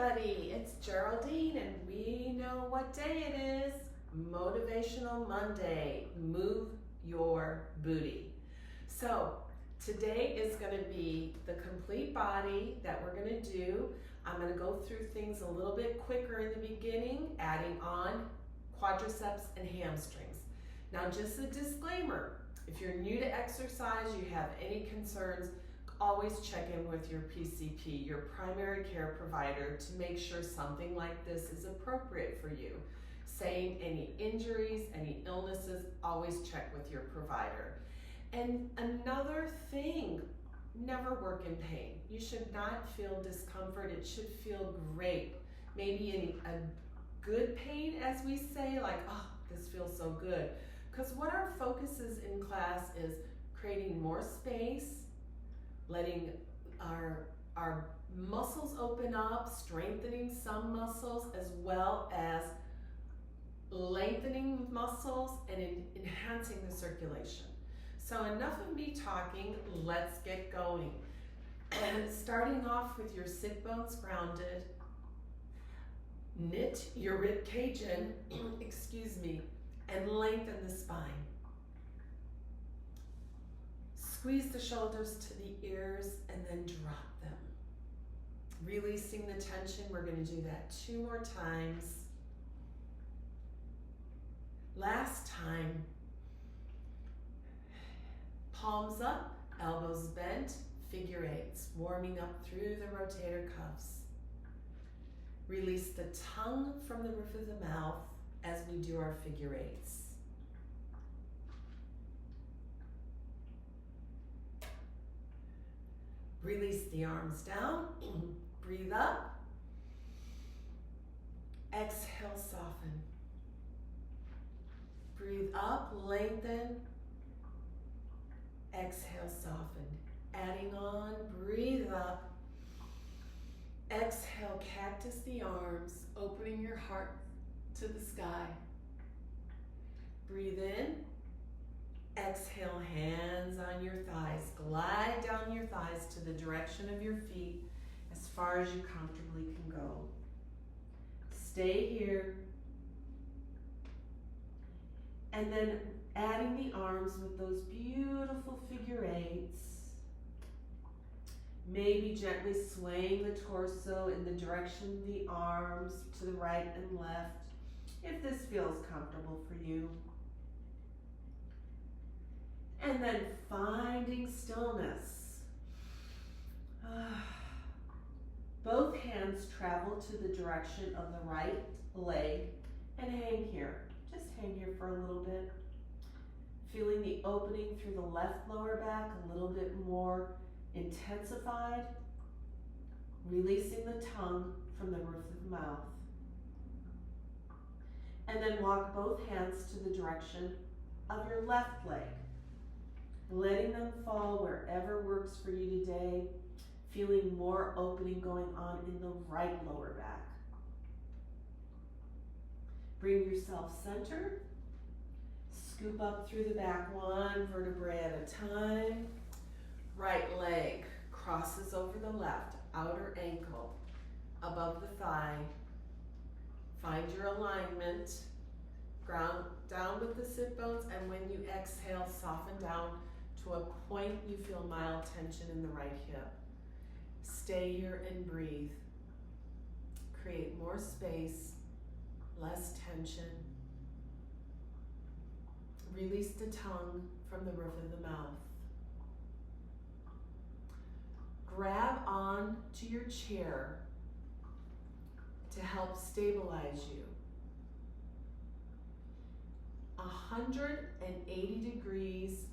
everybody, it's Geraldine and we know what day it is. Motivational Monday, move your booty. So today is going to be the complete body that we're going to do. I'm going to go through things a little bit quicker in the beginning, adding on quadriceps and hamstrings. Now just a disclaimer, if you're new to exercise, you have any concerns, always check in with your PCP, your primary care provider, to make sure something like this is appropriate for you. Saying any injuries, any illnesses, always check with your provider. And another thing, never work in pain. You should not feel discomfort, it should feel great. Maybe in a good pain, as we say, like, oh, this feels so good. Because what our focus is in class is creating more space, letting our muscles open up, strengthening some muscles, as well as lengthening muscles and enhancing the circulation. So enough of me talking, let's get going. And starting off with your sit bones grounded, knit your rib cage in, excuse me, and lengthen the spine. Squeeze the shoulders to the ears and then drop them. Releasing the tension, we're going to do that 2 more times. Last time, palms up, elbows bent, figure eights, warming up through the rotator cuffs. Release the tongue from the roof of the mouth as we do our figure eights. Release the arms down, breathe up, exhale, soften. Breathe up, lengthen, exhale, soften. Adding on, breathe up, exhale, cactus the arms, opening your heart to the sky. Breathe in, exhale, hands on your thighs. Glide down your thighs to the direction of your feet as far as you comfortably can go. Stay here. And then adding the arms with those beautiful figure eights. Maybe gently swaying the torso in the direction of the arms to the right and left, if this feels comfortable for you. And then finding stillness. Both hands travel to the direction of the right leg and hang here. Just hang here for a little bit. Feeling the opening through the left lower back a little bit more intensified. Releasing the tongue from the roof of the mouth. And then walk both hands to the direction of your left leg. Letting them fall wherever works for you today. Feeling more opening going on in the right lower back. Bring yourself centered. Scoop up through the back, one vertebrae at a time. Right leg crosses over the left, outer ankle, above the thigh. Find your alignment. Ground down with the sit bones, and when you exhale, soften down to a point you feel mild tension in the right hip. Stay here and breathe. Create more space, less tension. Release the tongue from the roof of the mouth. Grab on to your chair to help stabilize you. 180 degrees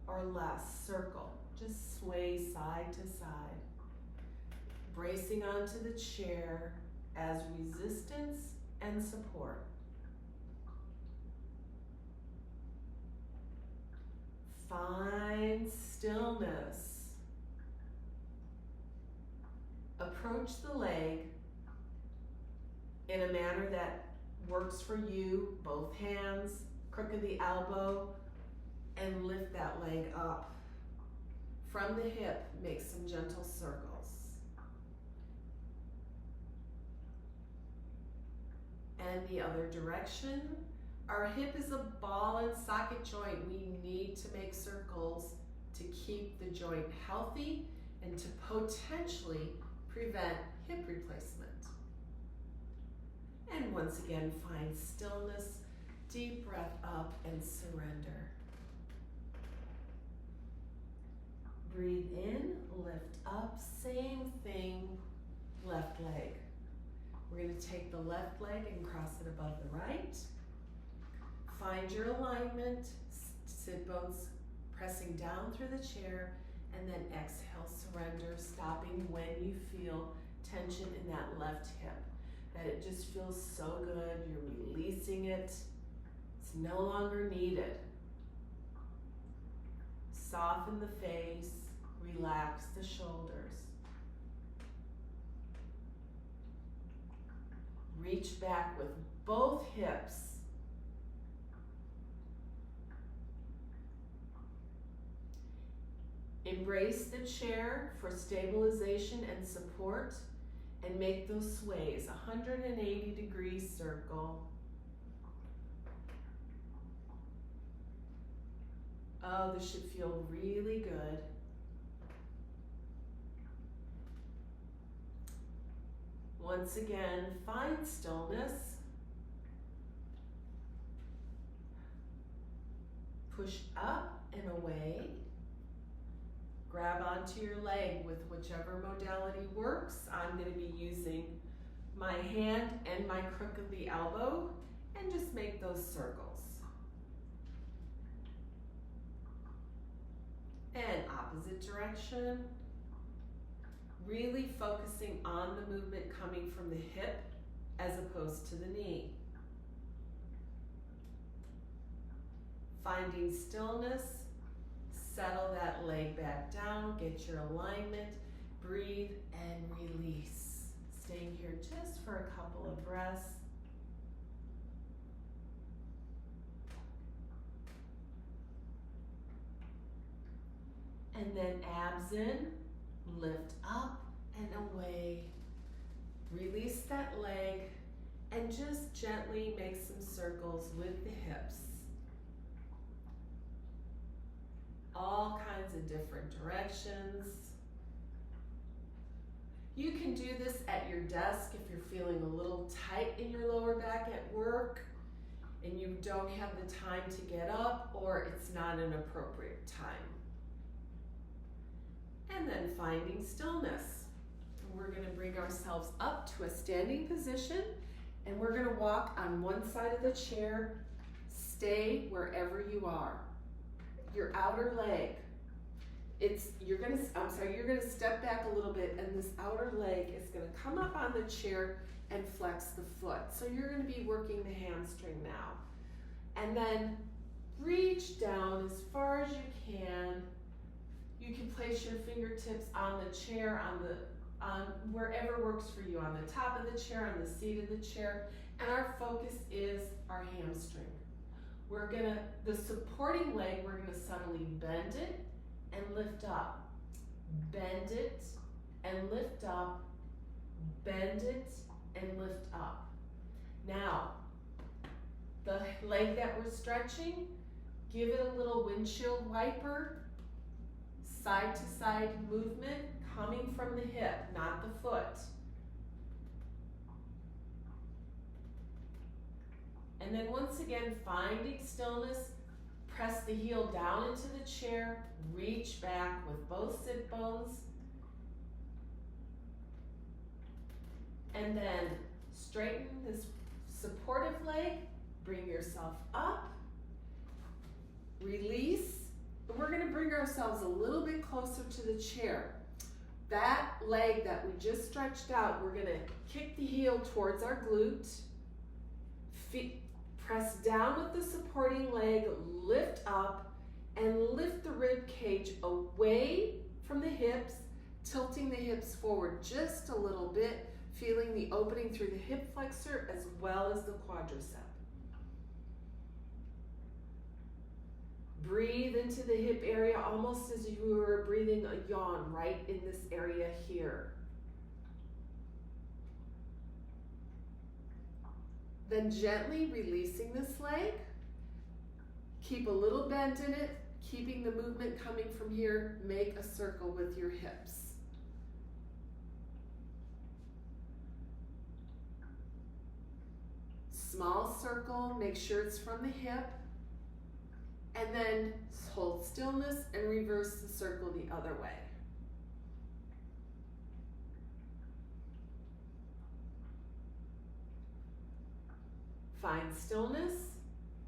or less, circle. Just sway side to side. Bracing onto the chair as resistance and support. Find stillness. Approach the leg in a manner that works for you. Both hands, crook of the elbow, and lift that leg up. From the hip, make some gentle circles. and the other direction. Our hip is a ball and socket joint. We need to make circles to keep the joint healthy and to potentially prevent hip replacement. And once again, find stillness, deep breath up and surrender. Breathe in, lift up, same thing, left leg. We're going to take the left leg and cross it above the right. Find your alignment, sit bones pressing down through the chair, and then exhale, surrender, stopping when you feel tension in that left hip. That it just feels so good, you're releasing it, it's no longer needed. Soften the face, relax the shoulders. Reach back with both hips. Embrace the chair for stabilization and support, and make those sways, 180-degree circle. Oh, this should feel really good. Once again, find stillness. Push up and away. Grab onto your leg with whichever modality works. I'm going to be using my hand and my crook of the elbow, and just make those circles. And opposite direction. Really focusing on the movement coming from the hip as opposed to the knee. Finding stillness. Settle that leg back down, get your alignment, breathe and release. Staying here just for a couple of breaths. And then abs in, lift up and away. Release that leg and just gently make some circles with the hips. All kinds of different directions. You can do this at your desk if you're feeling a little tight in your lower back at work and you don't have the time to get up, or it's not an appropriate time. And then finding stillness. We're going to bring ourselves up to a standing position, and we're going to walk on one side of the chair. Stay wherever you are. Your outer leg. You're gonna step back a little bit, and this outer leg is gonna come up on the chair and flex the foot. So you're gonna be working the hamstring now. And then reach down as far as you can. You can place your fingertips on the chair, on wherever works for you, on the top of the chair, on the seat of the chair. And our focus is our hamstring. The supporting leg, we're gonna subtly bend it and lift up. Bend it and lift up. Bend it and lift up. Now, the leg that we're stretching, give it a little windshield wiper, side to side movement coming from the hip, not the foot. And then once again, finding stillness, press the heel down into the chair, reach back with both sit bones, and then straighten this supportive leg, bring yourself up, release. We're gonna bring ourselves a little bit closer to the chair. That leg that we just stretched out, we're gonna kick the heel towards our glute, press down with the supporting leg, lift up, and lift the rib cage away from the hips, tilting the hips forward just a little bit, feeling the opening through the hip flexor as well as the quadricep. Breathe into the hip area almost as if you were breathing a yawn right in this area here. Then gently releasing this leg. Keep a little bend in it, keeping the movement coming from here. Make a circle with your hips. Small circle, make sure it's from the hip. And then hold stillness and reverse the circle the other way. Find stillness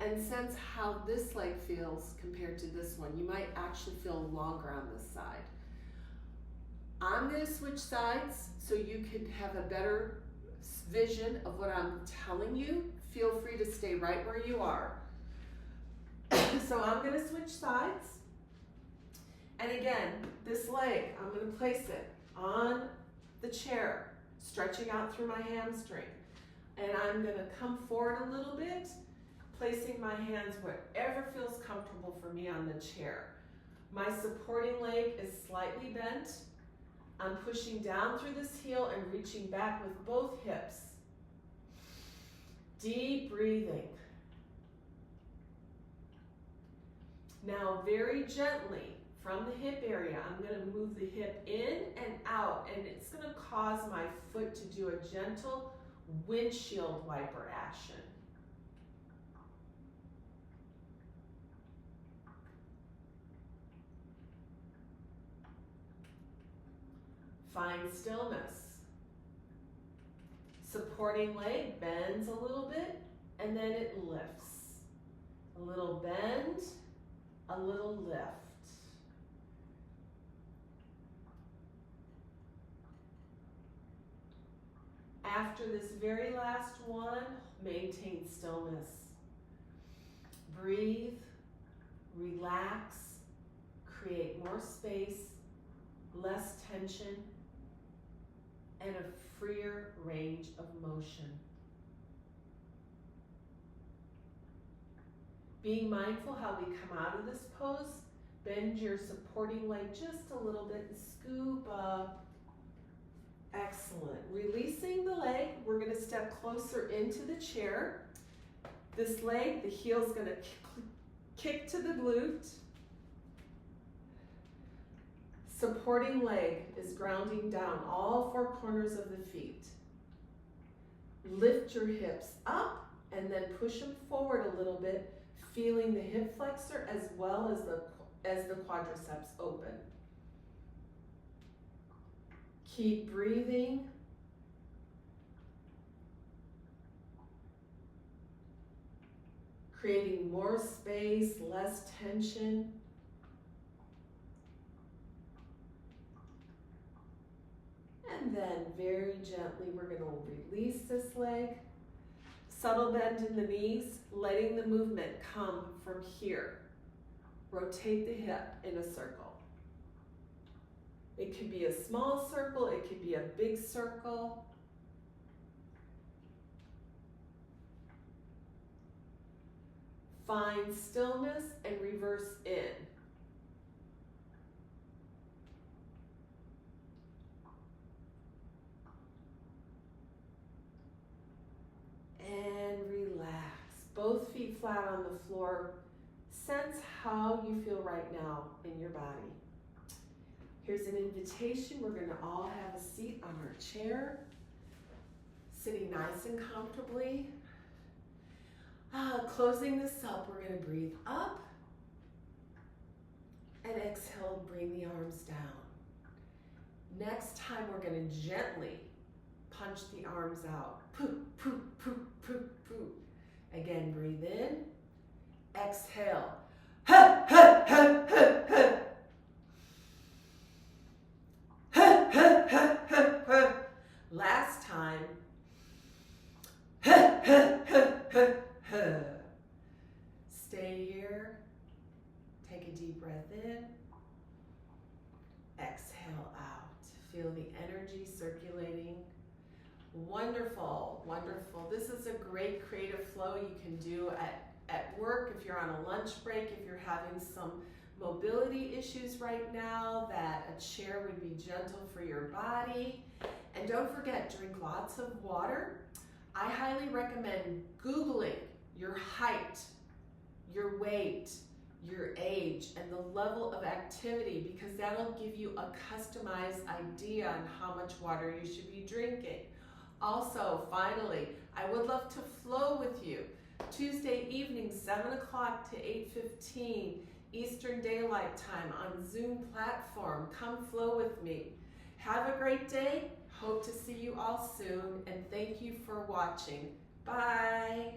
and sense how this leg feels compared to this one. You might actually feel longer on this side. I'm going to switch sides so you can have a better vision of what I'm telling you. Feel free to stay right where you are. So I'm going to switch sides. And again, this leg, I'm going to place it on the chair, stretching out through my hamstring. And I'm going to come forward a little bit, placing my hands wherever feels comfortable for me on the chair. My supporting leg is slightly bent. I'm pushing down through this heel and reaching back with both hips. Deep breathing. Now very gently from the hip area, I'm going to move the hip in and out, and it's going to cause my foot to do a gentle windshield wiper action. Find stillness. Supporting leg bends a little bit and then it lifts. A little bend, a little lift. After this very last one, maintain stillness. Breathe, relax, create more space, less tension, and a freer range of motion. Being mindful how we come out of this pose, bend your supporting leg just a little bit and scoop up. Excellent. Releasing the leg, we're going to step closer into the chair. This leg, the heel's going to kick to the glute. Supporting leg is grounding down all four corners of the feet. Lift your hips up and then push them forward a little bit, feeling the hip flexor as well as the quadriceps open. Keep breathing. Creating more space, less tension. And then very gently, we're going to release this leg. Subtle bend in the knees, letting the movement come from here. Rotate the hip in a circle. It could be a small circle, it could be a big circle. Find stillness and reverse in. And relax. Both feet flat on the floor. Sense how you feel right now in your body. Here's an invitation. We're going to all have a seat on our chair, sitting nice and comfortably. Closing this up, we're going to breathe up and exhale, bring the arms down. Next time, we're going to gently punch the arms out. Poo, poo, poo, poo, poo. Again, breathe in. Exhale. Ha, ha, ha, ha, ha. Ha, ha, ha, ha, ha. Last time. Ha, ha, ha, ha, ha. Stay here. Take a deep breath in. Exhale out. Feel the energy circulating. Wonderful, wonderful. This is a great creative flow you can do at work, if you're on a lunch break, if you're having some mobility issues right now, that a chair would be gentle for your body. And don't forget, drink lots of water. I highly recommend Googling your height, your weight, your age, and the level of activity, because that'll give you a customized idea on how much water you should be drinking. Also, finally, I would love to flow with you. Tuesday evening, 7 o'clock to 8:15 Eastern Daylight Time on Zoom platform. Come flow with me. Have a great day. Hope to see you all soon, and thank you for watching. Bye.